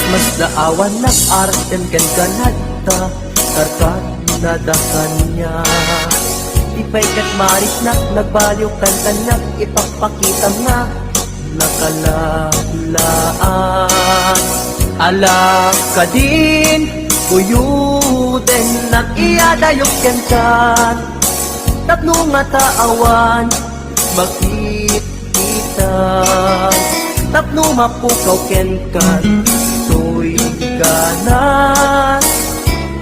Mas daawan ng arten kan ganata karkat na dakanya. Ipay kat maris na nagbaliw kan kanak ipapakita nga nakalalaan. Ala ka din kuyuden nag-iadayok yan kan tapno nga taawan makikita tapno mapukaw ken kan to'y ganas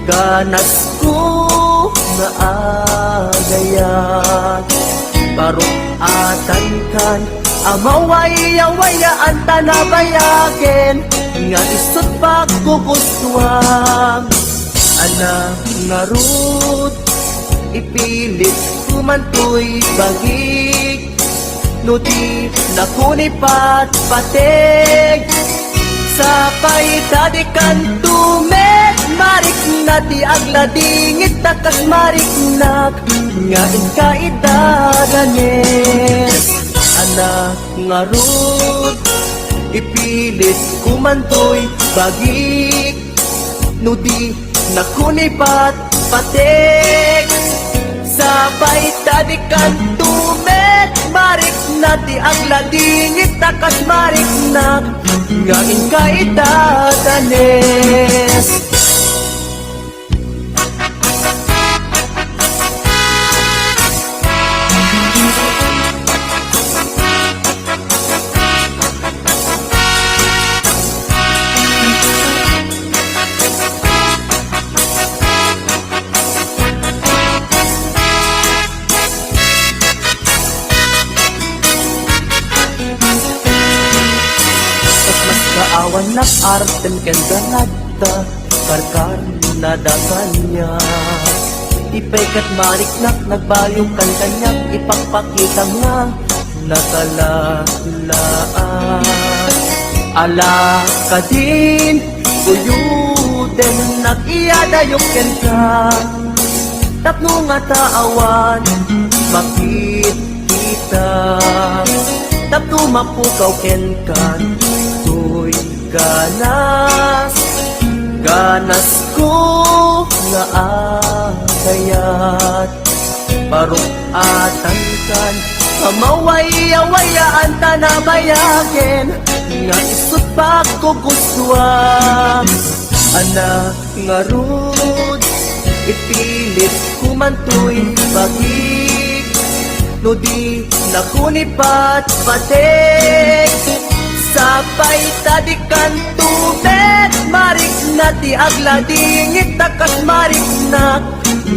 ganas ko nga agayan parong atan kan amawaya-wayaan tanabayagen nga isot pagkugustuhan anak nga rut ipilit kumantoy bagig no di nakunipat patig sa paitadikan tumet marik na di agladingit takas marik nak nga inkaidaganes anak nga rut ipilit kumantoy bagik no di nakunipat patik sa paitadikan tumet marik na di agladingit takas marik nak nga inkaidaгаnes. Awan na arten ken ganata karkar na dakanya ipay kat marik nak nagbaliw kan kanyak ipagpakita nga nakalalaan. Ala ka din kuyuden nag-iadayok ken ka tapno nga taawan makikita tapno mapukaw ken kan to'y ganas ganas ko nga agayat parong atan kan amawaya-wayaan tanabayagen nga isot pagkugustuhan anak nga rud ipilit kumantoy bagig no di nakunipat patik sa paitadikan tubet marik na ti agladingit takas marik nak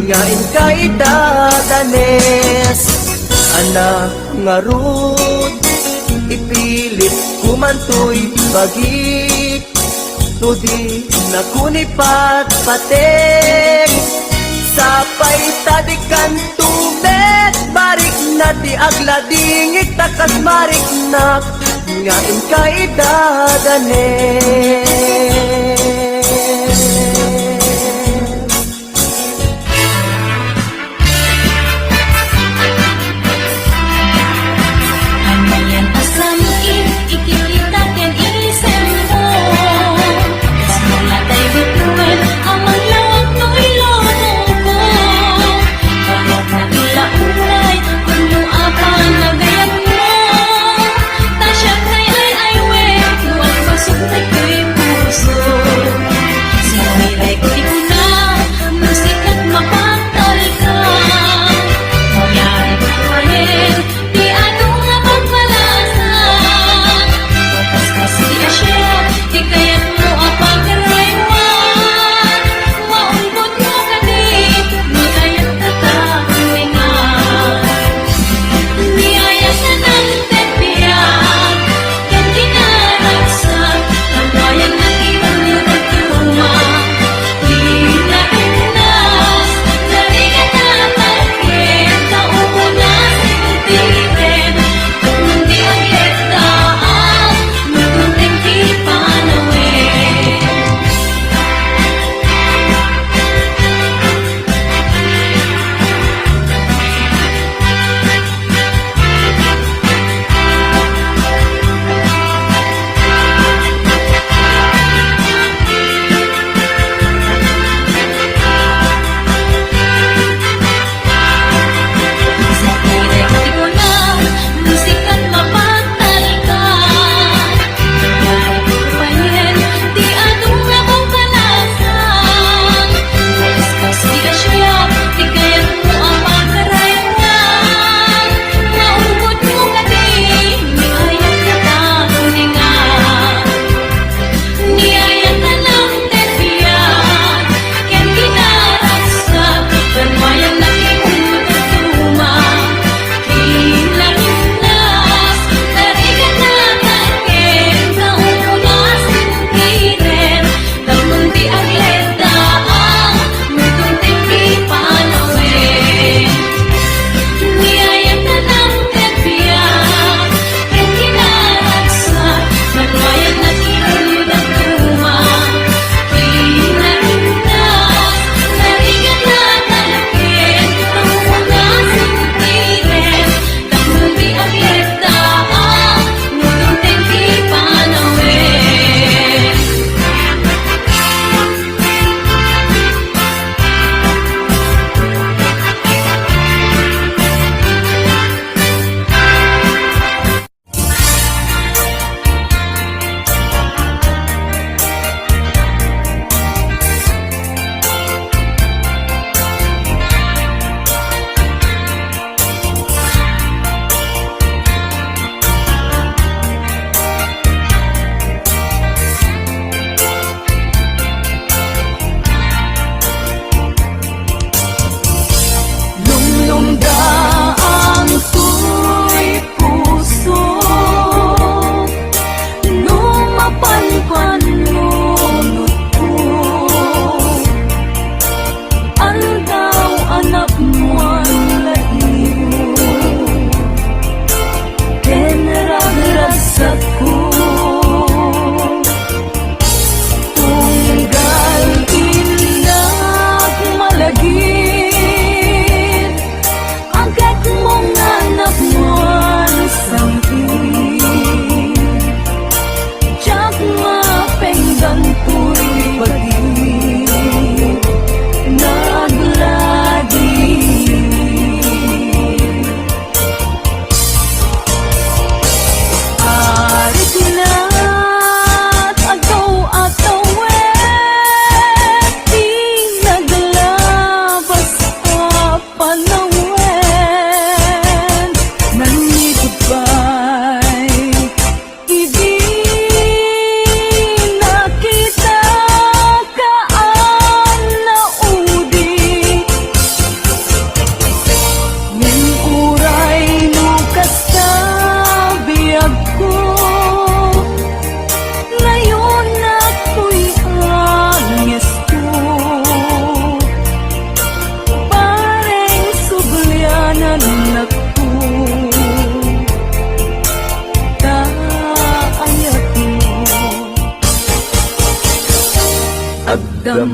nga inkaidaгаnes anak nga rud ipilit kumantoy bagik no di nakunipat patik sa paitadikan tubet marik na ti agladingit takas marik nak nga inkaidaгаnes. Ano yan asamin, ikikitakin isem mo kasmula tayo bituin, amang lawag to'y lorong ko parang nagilaulay, kuno apang nagayag mo tasya kay ay we, nuwag pasok na ko'y puso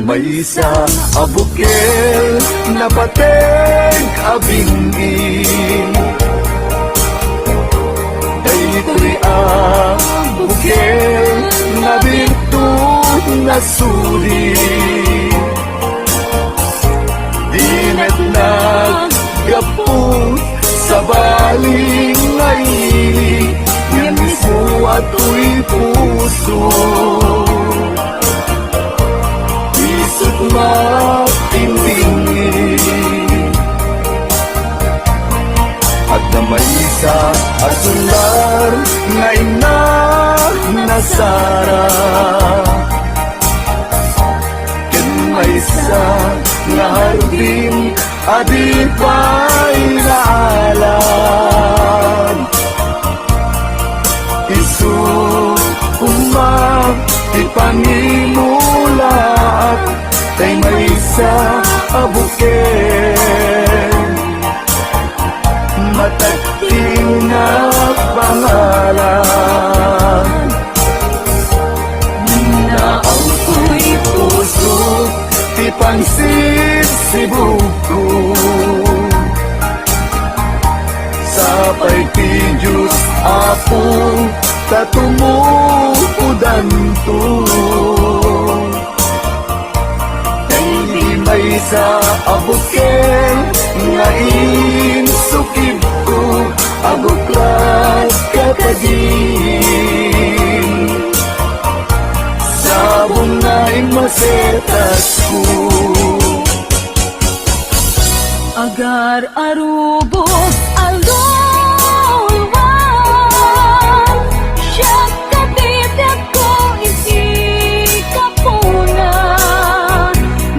May isa abukel na pateng abingi, daytoy abukel na bintun na suri. Dinet nagapot sa baling ngaili, yan mismo ato'y puso. Isip matindingi, at na may isa asular na ina na Sara. Ken may isa na harbin adi pa'y naalam. Isu umang ipangimulaat kay may isa abuken, matagting na pangalan. Na ang ko'y puso ti pansin si buko, sapay ti Diyos ako tatumupudan to. Hindi may sa abuken nga insukib ko, abuklat kapagin. Sabong na imasetas ko. Agar arubos alulwan, siya katidak ko isi kapuna.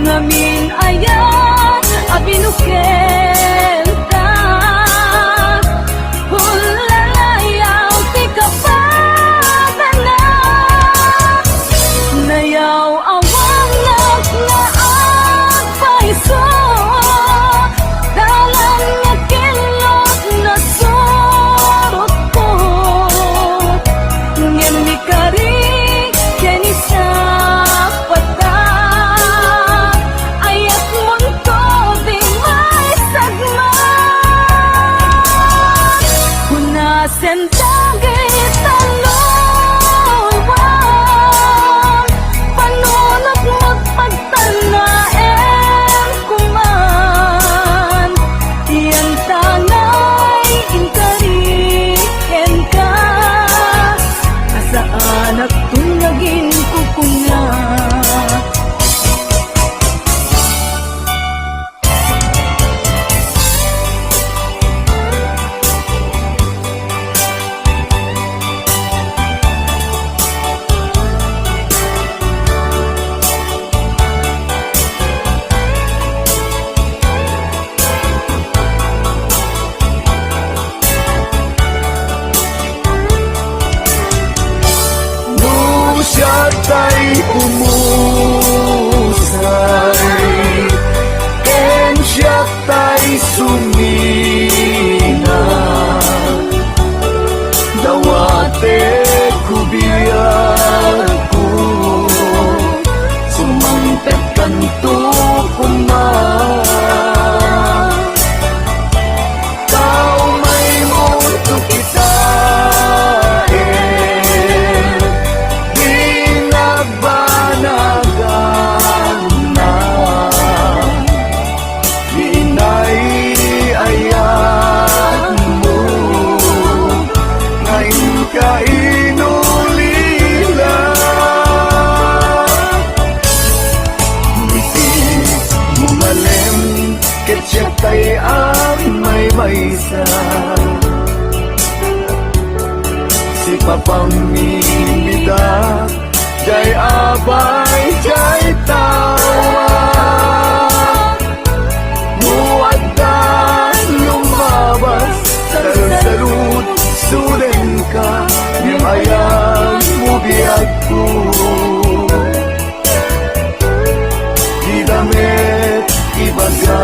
Ngamin ayan abinuken ka, hulalayaw ti kapagana. Nayaw awang naglaag paiso, dalang niya kilot na sorot ko. Ngayon ni kari ken isa pata, ayat mong to di may sagma. Hunasen dagay talulwan, panunot magpagtanaen kuman. Iyan tanay inkariken ka, asaan at tunagin kukuna. Nung siya ta'y umusay, ken siya ta'y sumina, dawate kubiyan ko, sumangpet kanto kuman. Tao may mundo kitain, di nagbanagan na, inay-ayan mo, ngayon ka inulila. Bisis mumalem, ket siya tay ang may maysa, si papamimita, jay abay, jay tawa. Muaddan lumabas, sarut sulen ka, yung ayan mo biyag ko. Di damit ibaga,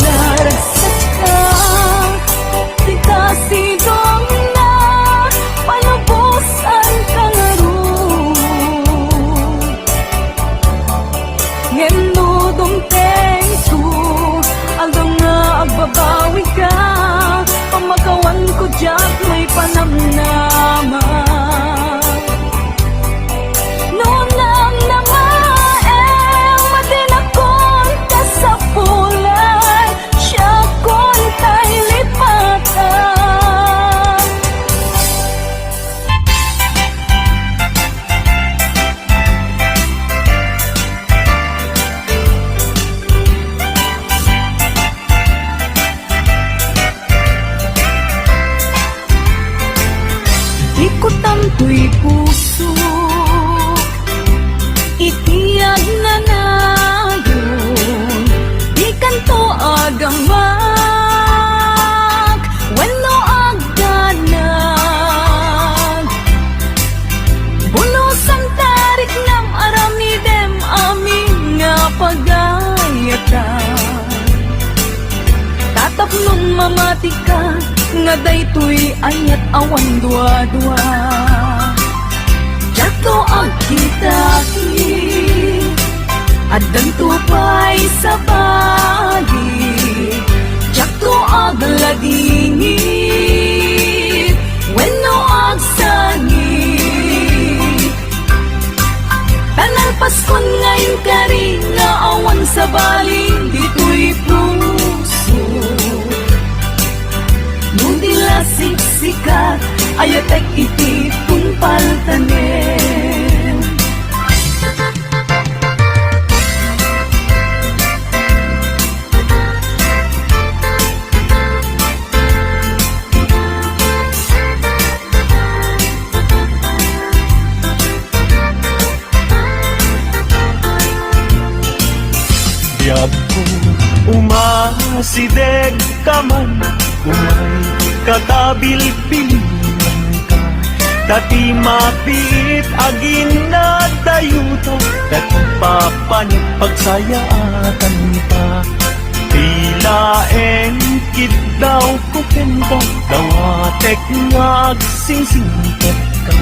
Naragsak ka, di kasidong na, paano dumpeng ko. Hanggang nga agbabawi ka, pamakawan ko dyan may panamnama. Noon lang naman, matinakon ka sa pulay, siya kon kay lipatan. Ikot ang tuy puso, itiyag na na yun. Di kanto agamak, wenno agdanag. Bulos ang tarik ng aramidem, amin nga pagayatan. Tatapnon mamati ka, nga daytoy ayat awan dua-dua. Jato ang kitaki, at tupay sa bali. Jato ang ladingit, wenno ang sangit. Tanang Paskon ngayon kari, nga awan sa bali, dito'y puso. Nundila siksikat, ayatek iti paltanen. Biyag ko umasideg ka man, umay katabil-bilan ka. Dati mapit agin na dayuta, dati papanit pagsayaatan pa. Tila engkit daw kukenta, dawatek nga agsingsingkat ka.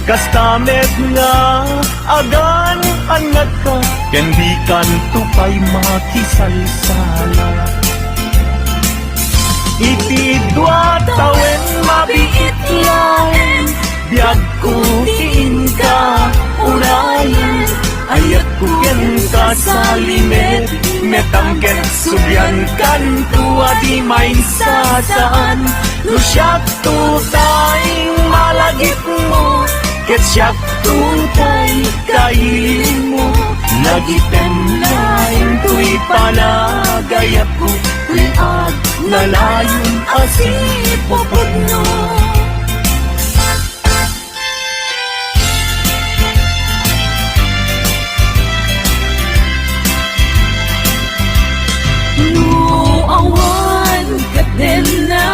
Kastamet nga agan angat ka, ken di tupay makisalsala. Iti dua tawen mabiit lain, biyag ko tiin ka urayan. Ayat ko ken ka sa limet, metangken subyan kan tua di main sasaan. No siyak tutay malagit mo, ket siyak tutay kailin mo. Nagitem lain tuy panagayap ko, liag nalayon asipopod no. Awan kaden na,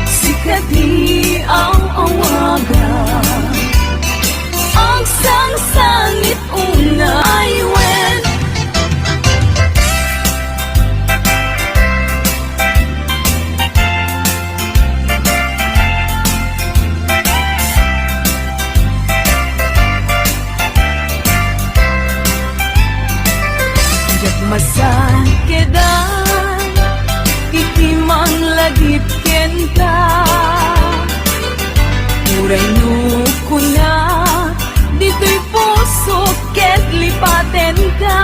sikadi ang awagan. Ang sangsangit unay wen. Yak masan kedan, iti mang lagip kenta. Uray no kuna, dito'y puso ket lipaten ka.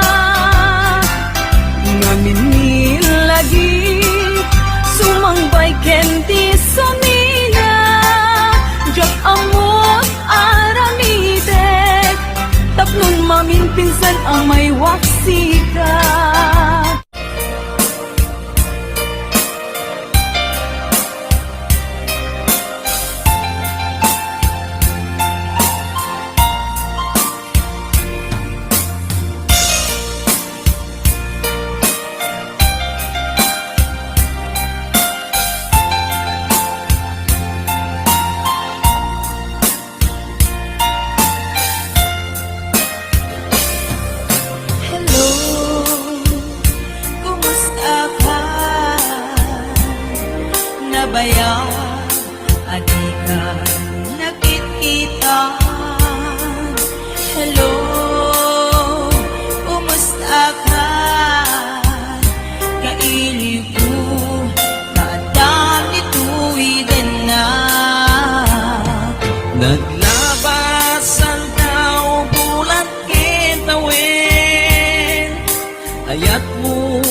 Ngamin ni lagi, sumangbay kenti sumina. Diyak amot aramitek, tapnon mamin pinsan ang may waksikat. Baya, adi ka nakikita. Hello, kumusta ka? ayat mo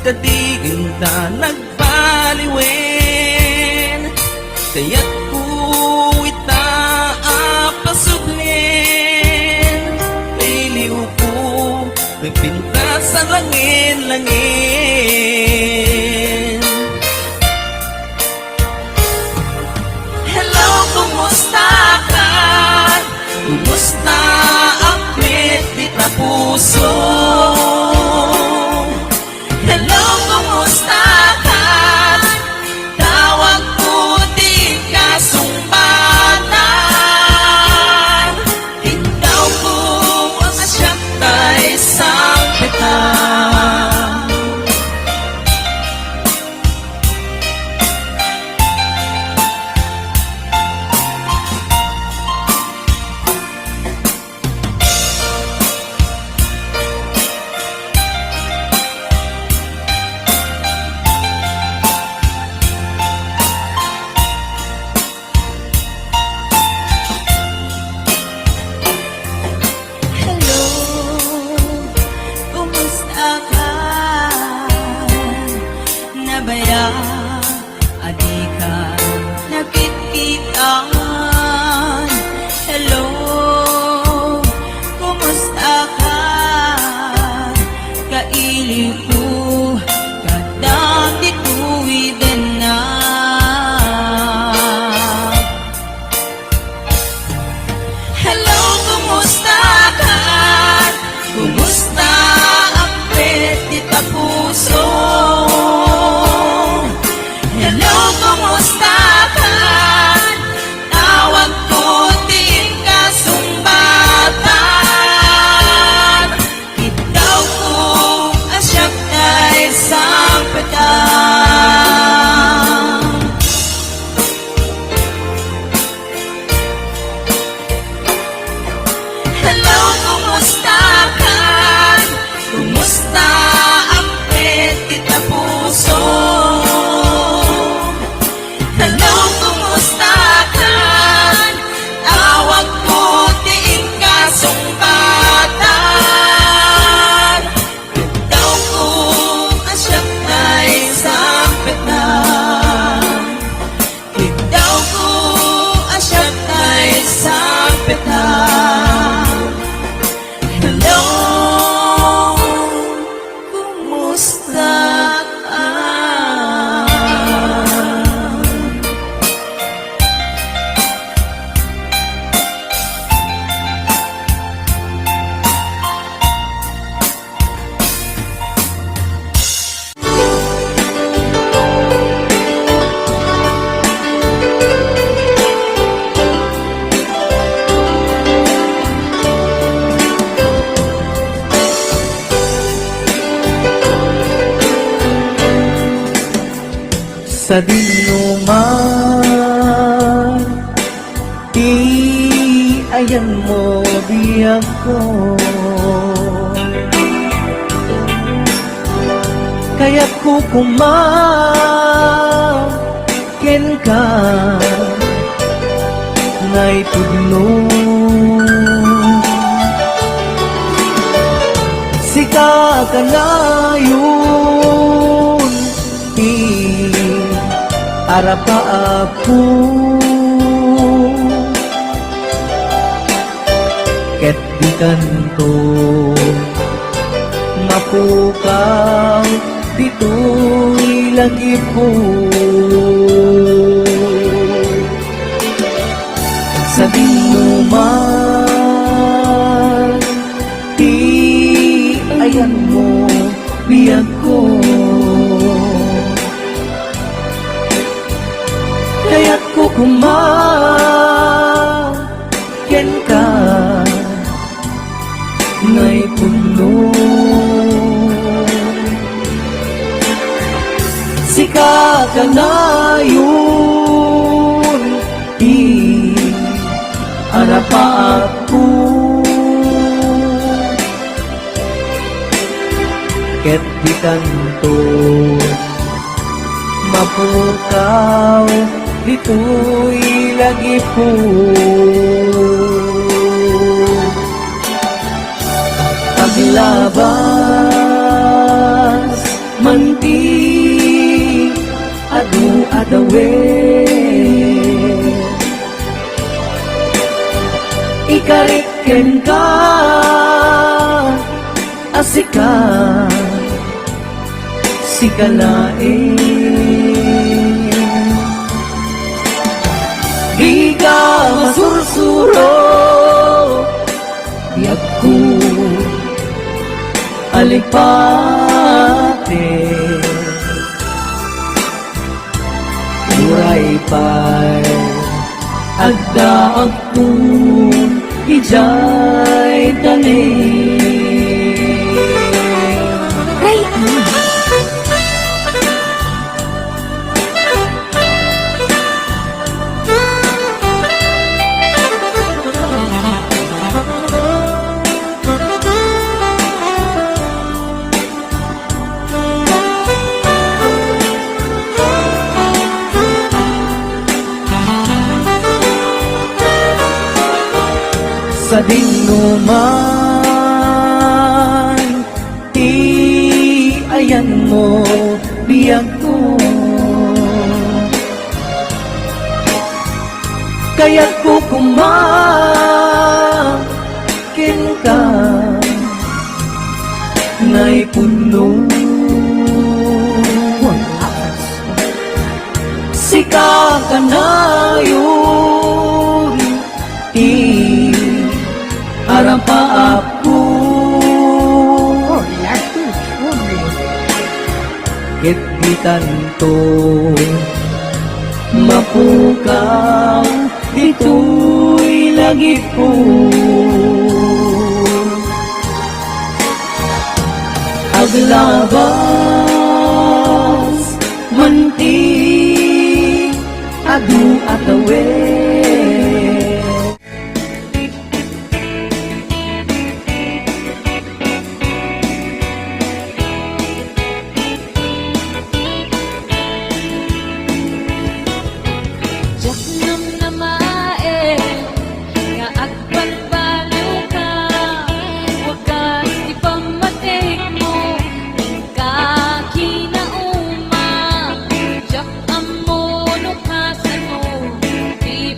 kadigin ta nagbaliwen, kaya't ko ita apasuglin, kailiw ko nagpinta sa langin-langin. Hello, kumusta ka? Kumusta ang petita puso? Hello, kumusta ka? Tawag ko di ka sumbatan. Ikaw ko ang asyatay sang petang. Hello, kumusta ka? Nabaya, adi ka nakitkitan. Hello, kumusta ka? Kaili ko, kadang dituwiden na. Hello, kumusta ka? Kumusta ang petita puso? Hello, kumusta ka? Tawag ko din ka sumbatan. Ikaw ko asyak kay sang petang. Hello, kumusta ka? Kumusta ang petita puso? Hello, kumusta ka? Tawag ko din ka sumbatan. Ikaw ko asyak kay sang petang. Ikaw ko asyak kay sang petang. Hello, kumusta ka? Sa dinuman, di ayan mo biyak ko. Kaya't kukumakin ka nga'y tudlong. Sika ka na yun, di arapa ako. Ket di kanto mapukaw dito'y lagi po. Sa dinuman, di ayan mo biyag ko. Kaya't kukumakin ka nga'y puno. Sika ka na yun, di arapa ako. Ket di kanto mapukaw dito'y lagi po. Paglaban ikariken ka asika sikalain di ka masursuro di ako alipate muray pa'y agda akong ijay tani sa dinuman ayan mo biyag ko kaya't ko kumakin ka na'y puno sika ka na yun harang pa ako ket di tanto mapukaw dito'y lagi po aglabas manti adu atawe Di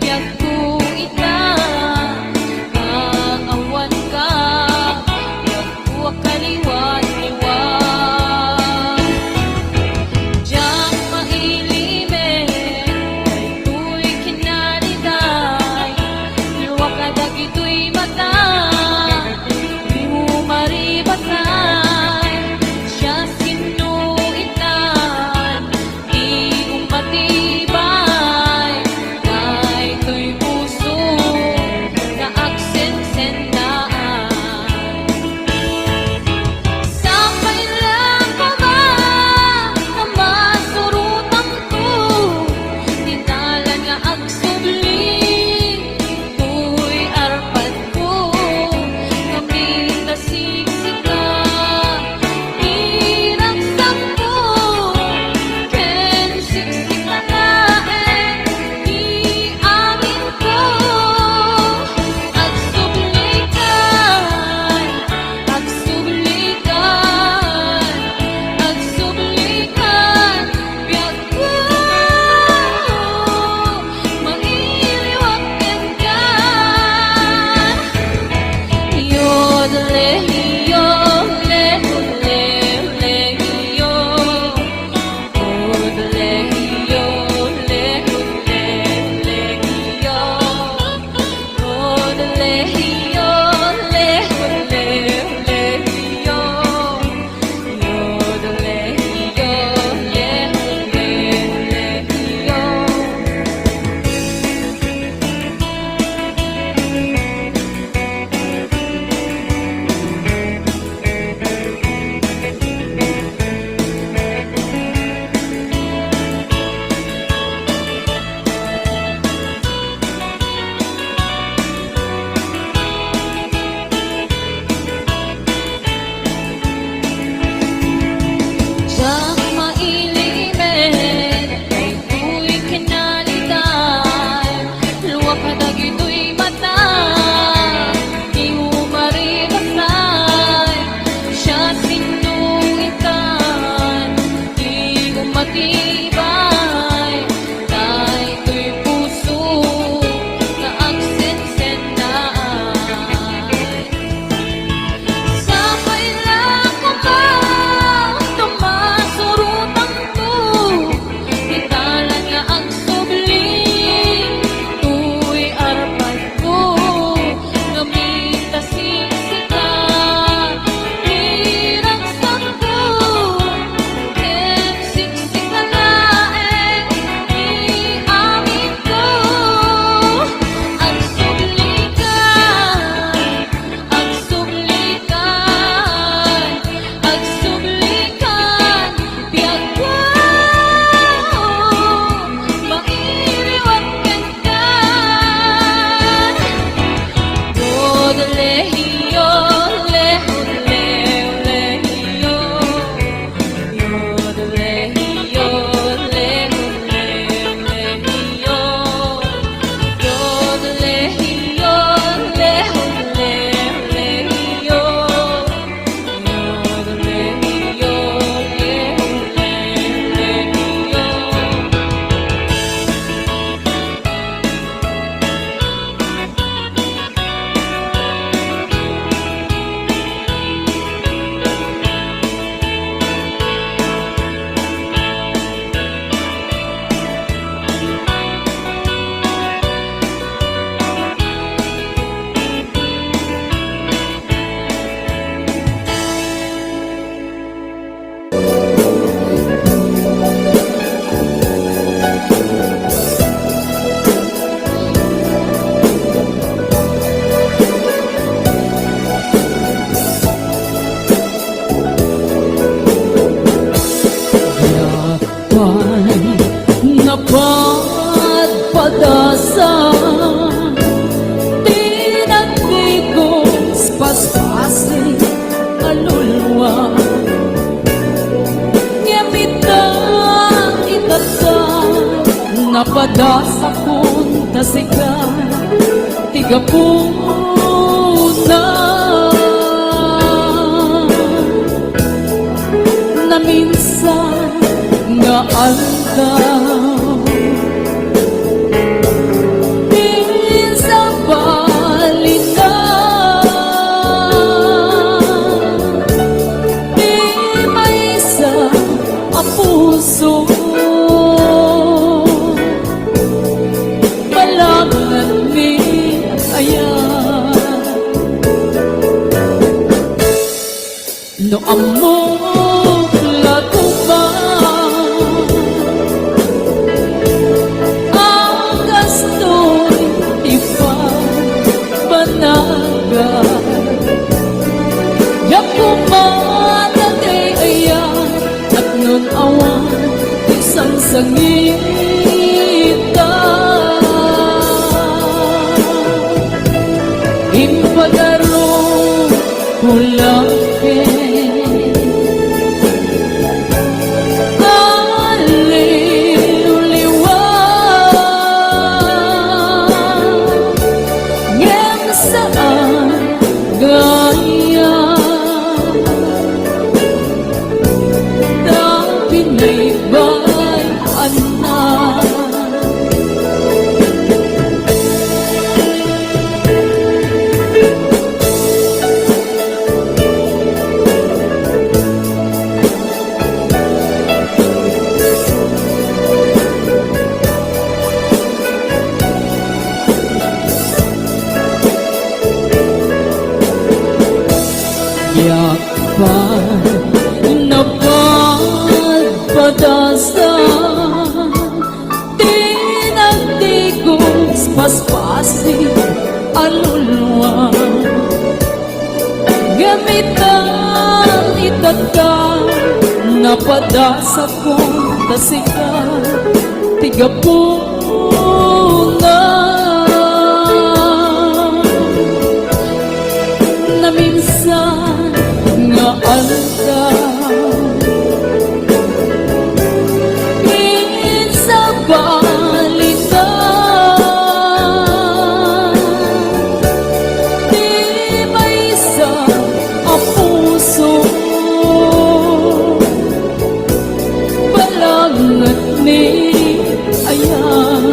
Napadasa kong tasigan Tigapuna Na minsan nga aldaw Minsan balikan Di may isa ang puso Malangan ni ayan No amok latuman Ang gasto'y ipapanagan Yakuman at ayan At nun awan isang sangita Impagaro kulangke Yakpan napagpadasan Tinagtigos paspasi aluluwa Gamitan itata Napadasa kong tasikan Tigapuna Na minsan nga aldaw Minsan balikan Di may isa ang puso Balangat ni ayan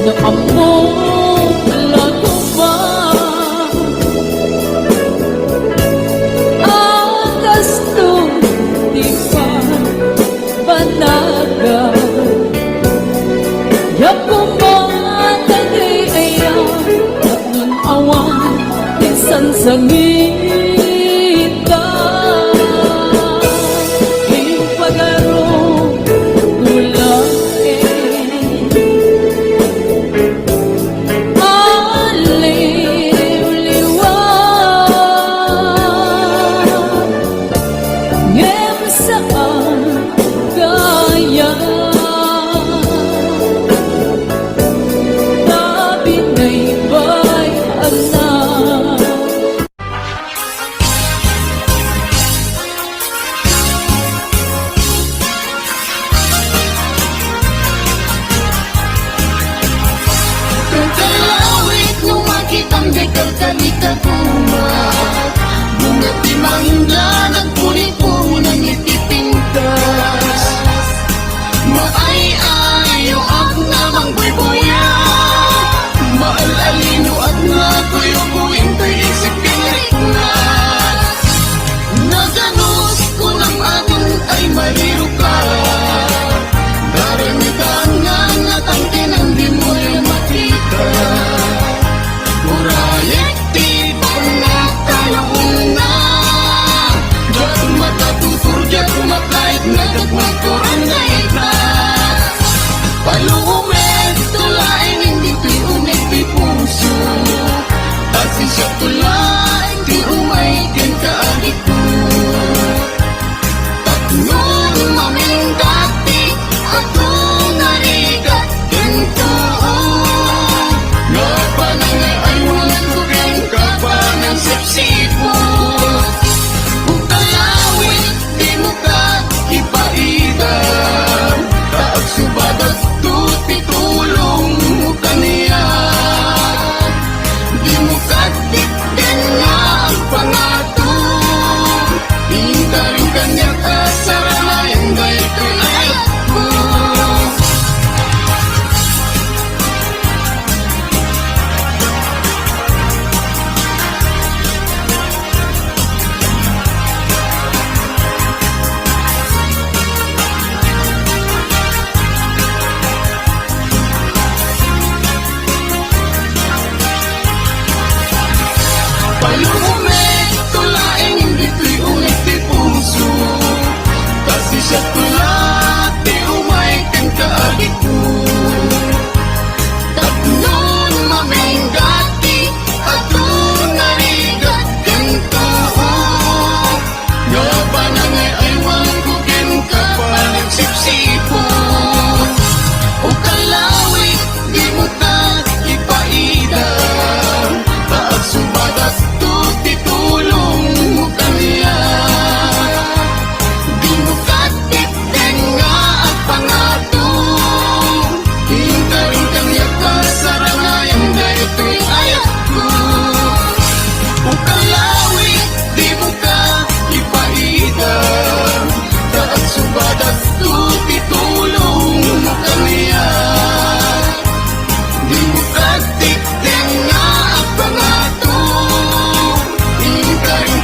Na amok latuman Ang gastong di pa panagan Yakuman tagay ayan At nun awan Minsan sangita Ipagaro kulangke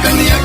kaniya